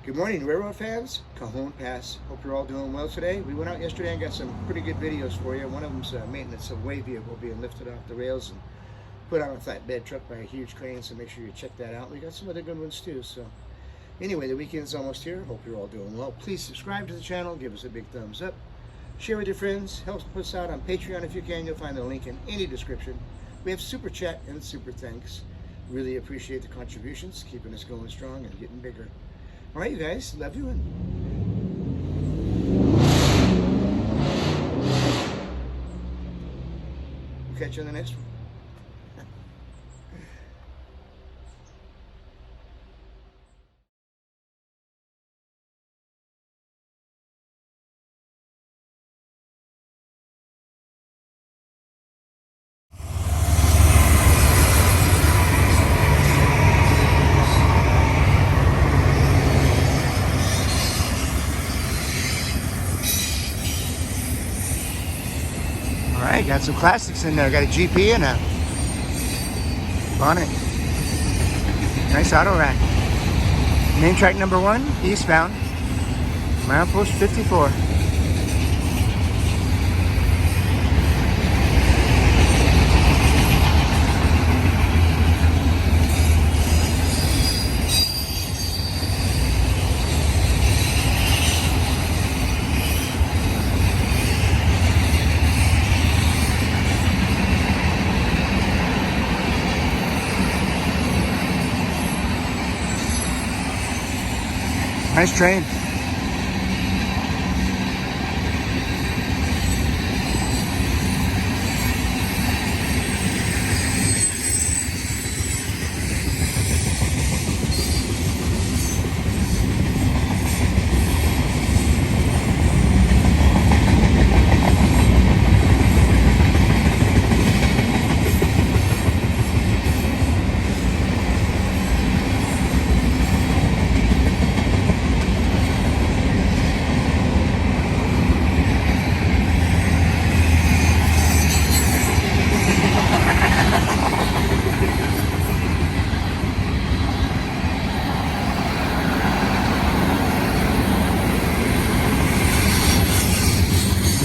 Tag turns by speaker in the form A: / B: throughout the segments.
A: Good morning, railroad fans. Cajon Pass. Hope you're all doing well today. We went out yesterday and got some pretty good videos for you. One of them's maintenance of way vehicle being lifted off the rails and put on a flatbed truck by a huge crane, so make sure you check that out. We got some other good ones too. So anyway, the weekend's almost here. Hope you're all doing well. Please subscribe to the channel. Give us a big thumbs up. Share with your friends. Help us out on Patreon if you can. You'll find the link in any description. We have super chat and super thanks. Really appreciate the contributions, keeping us going strong and getting bigger. All right, you guys, love you. And we'll catch you on the next one. All right, got some classics in there. Got a GP and a Bonnet. Nice auto rack. Main track number 1, Eastbound. Milepost 54. Nice train.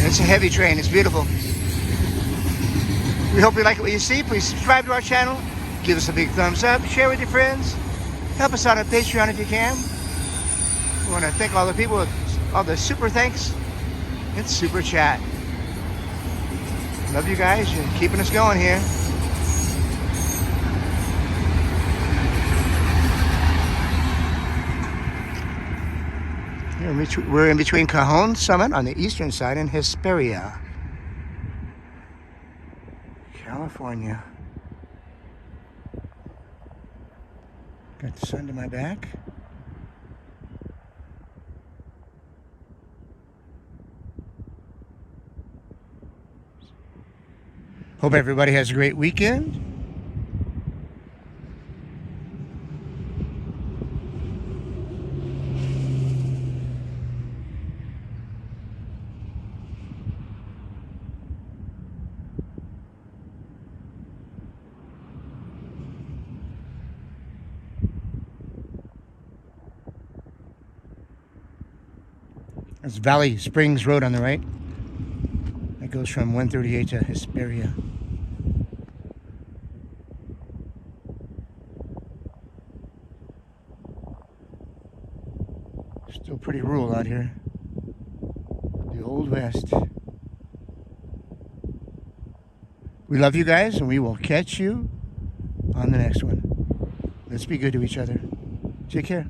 A: It's a heavy train. It's beautiful. We hope you like what you see. Please subscribe to our channel. Give us a big thumbs up. Share with your friends. Help us out on Patreon if you can. We want to thank all the people with all the super thanks and super chat. Love you guys. You're keeping us going here. We're in between Cajon Summit on the eastern side and Hesperia, California. Got the sun to my back. Hope everybody has a great weekend. That's Valley Springs Road on the right. That goes from 138 to Hesperia. Still pretty rural out here. The Old West. We love you guys, and we will catch you on the next one. Let's be good to each other. Take care.